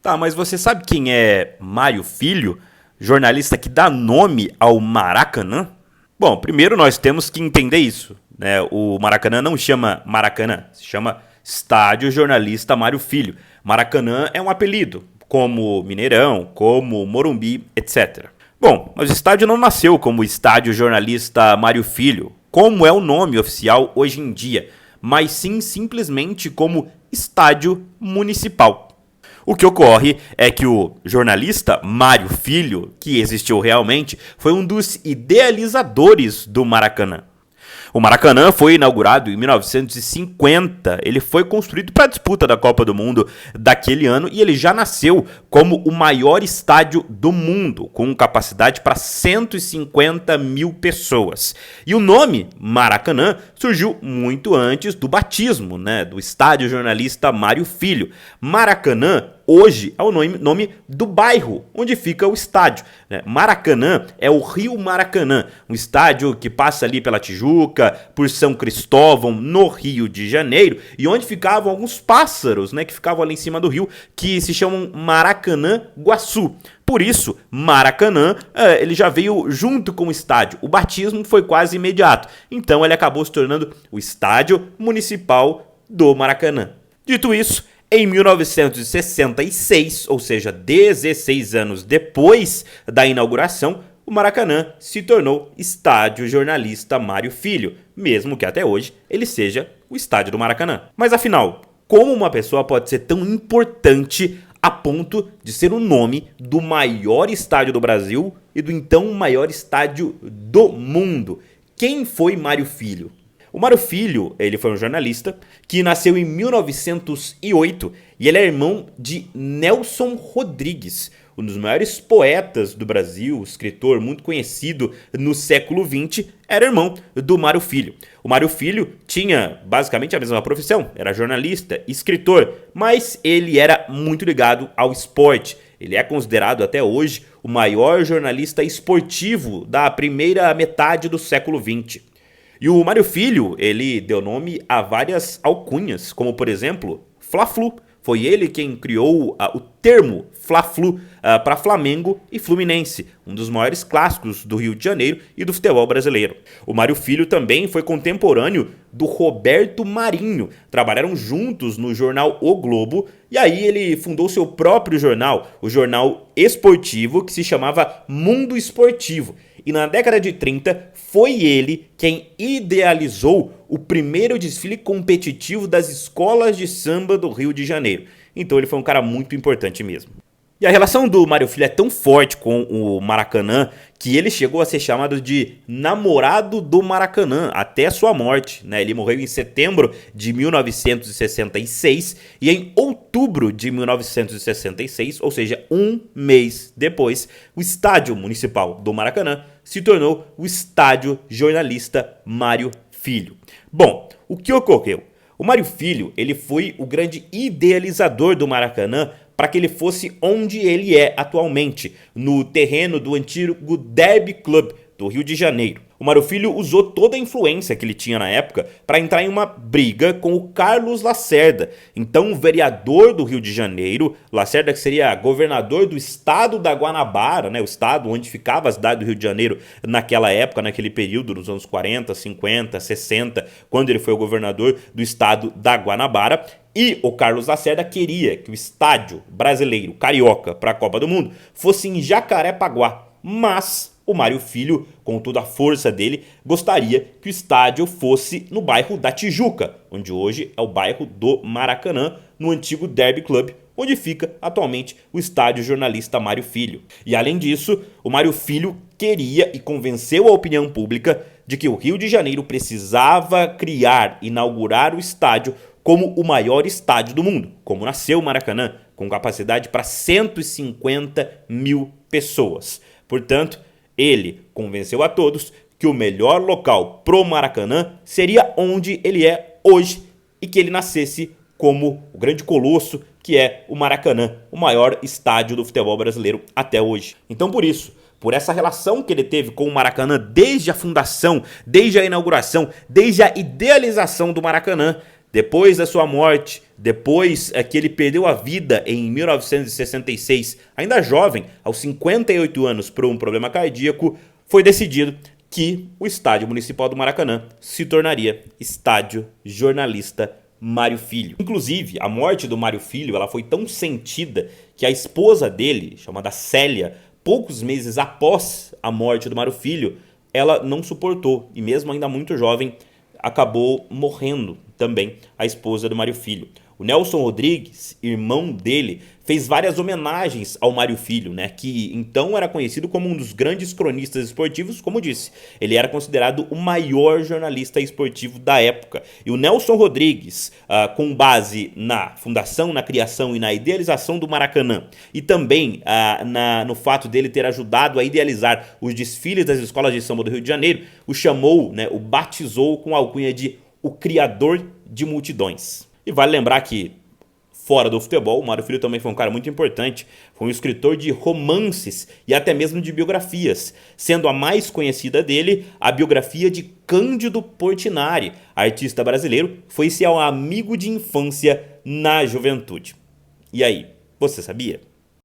Tá, mas você sabe quem é Mário Filho, jornalista que dá nome ao Maracanã? Bom, primeiro nós temos que entender isso, né? O Maracanã não chama Maracanã, se chama Estádio Jornalista Mário Filho. Maracanã é um apelido, como Mineirão, como Morumbi, etc. Bom, mas o estádio não nasceu como Estádio Jornalista Mário Filho, como é o nome oficial hoje em dia, mas sim simplesmente como Estádio Municipal. O que ocorre é que o jornalista Mário Filho, que existiu realmente, foi um dos idealizadores do Maracanã. O Maracanã foi inaugurado em 1950, ele foi construído para a disputa da Copa do Mundo daquele ano e ele já nasceu como o maior estádio do mundo, com capacidade para 150 mil pessoas. E o nome Maracanã surgiu muito antes do batismo, né, do Estádio Jornalista Mário Filho. Maracanã hoje é o nome do bairro onde fica o estádio. Maracanã é o Rio Maracanã, um estádio que passa ali pela Tijuca, por São Cristóvão, no Rio de Janeiro, e onde ficavam alguns pássaros, né, que ficavam ali em cima do rio, que se chamam Maracanã-Guaçu. Por isso, Maracanã, ele já veio junto com o estádio. O batismo foi quase imediato. Então ele acabou se tornando o Estádio Municipal do Maracanã. Dito isso, em 1966, ou seja, 16 anos depois da inauguração, o Maracanã se tornou Estádio Jornalista Mário Filho, mesmo que até hoje ele seja o Estádio do Maracanã. Mas afinal, como uma pessoa pode ser tão importante a ponto de ser o nome do maior estádio do Brasil e do então maior estádio do mundo? Quem foi Mário Filho? O Mário Filho, ele foi um jornalista que nasceu em 1908 e ele é irmão de Nelson Rodrigues, um dos maiores poetas do Brasil, escritor muito conhecido no século XX, era irmão do Mário Filho. O Mário Filho tinha basicamente a mesma profissão, era jornalista, escritor, mas ele era muito ligado ao esporte. Ele é considerado até hoje o maior jornalista esportivo da primeira metade do século XX. E o Mário Filho, ele deu nome a várias alcunhas, como por exemplo, Fla-Flu. Foi ele quem criou o termo Fla-Flu para Flamengo e Fluminense, um dos maiores clássicos do Rio de Janeiro e do futebol brasileiro. O Mário Filho também foi contemporâneo do Roberto Marinho. Trabalharam juntos no jornal O Globo e aí ele fundou seu próprio jornal, o Jornal Esportivo, que se chamava Mundo Esportivo. E na década de 30 foi ele quem idealizou o primeiro desfile competitivo das escolas de samba do Rio de Janeiro. Então ele foi um cara muito importante mesmo. E a relação do Mário Filho é tão forte com o Maracanã que ele chegou a ser chamado de namorado do Maracanã até sua morte, né? Ele morreu em setembro de 1966 e em outubro de 1966, ou seja, um mês depois, o Estádio Municipal do Maracanã se tornou o Estádio Jornalista Mário Filho. Bom, o que ocorreu? O Mário Filho, ele foi o grande idealizador do Maracanã para que ele fosse onde ele é atualmente, no terreno do antigo Derby Club do Rio de Janeiro. O Mário Filho usou toda a influência que ele tinha na época para entrar em uma briga com o Carlos Lacerda, então vereador do Rio de Janeiro. Lacerda, que seria governador do estado da Guanabara, né, o estado onde ficava a cidade do Rio de Janeiro naquela época, naquele período, nos anos 40, 50, 60, quando ele foi o governador do estado da Guanabara. E o Carlos Lacerda queria que o estádio brasileiro, carioca, para a Copa do Mundo fosse em Jacarepaguá, mas o Mário Filho, com toda a força dele, gostaria que o estádio fosse no bairro da Tijuca, onde hoje é o bairro do Maracanã, no antigo Derby Club, onde fica atualmente o Estádio Jornalista Mário Filho. E além disso, o Mário Filho queria e convenceu a opinião pública de que o Rio de Janeiro precisava inaugurar o estádio como o maior estádio do mundo, como nasceu o Maracanã, com capacidade para 150 mil pessoas. Portanto, ele convenceu a todos que o melhor local pro Maracanã seria onde ele é hoje e que ele nascesse como o grande colosso que é o Maracanã, o maior estádio do futebol brasileiro até hoje. Então, por isso, por essa relação que ele teve com o Maracanã desde a fundação, desde a inauguração, desde a idealização do Maracanã, Depois da sua morte, depois que ele perdeu a vida em 1966, ainda jovem, aos 58 anos, por um problema cardíaco, foi decidido que o Estádio Municipal do Maracanã se tornaria Estádio Jornalista Mário Filho. Inclusive, a morte do Mário Filho ela foi tão sentida que a esposa dele, chamada Célia, poucos meses após a morte do Mário Filho, ela não suportou e mesmo ainda muito jovem, acabou morrendo também a esposa do Mário Filho. O Nelson Rodrigues, irmão dele, fez várias homenagens ao Mário Filho, né, que então era conhecido como um dos grandes cronistas esportivos, como disse. Ele era considerado o maior jornalista esportivo da época. E o Nelson Rodrigues, com base na fundação, na criação e na idealização do Maracanã, e também no fato dele ter ajudado a idealizar os desfiles das escolas de samba do Rio de Janeiro, o chamou, né, o batizou com a alcunha de o criador de multidões. E vale lembrar que, fora do futebol, o Mário Filho também foi um cara muito importante. Foi um escritor de romances e até mesmo de biografias, sendo a mais conhecida dele a biografia de Cândido Portinari, artista brasileiro, foi seu amigo de infância na juventude. E aí, você sabia?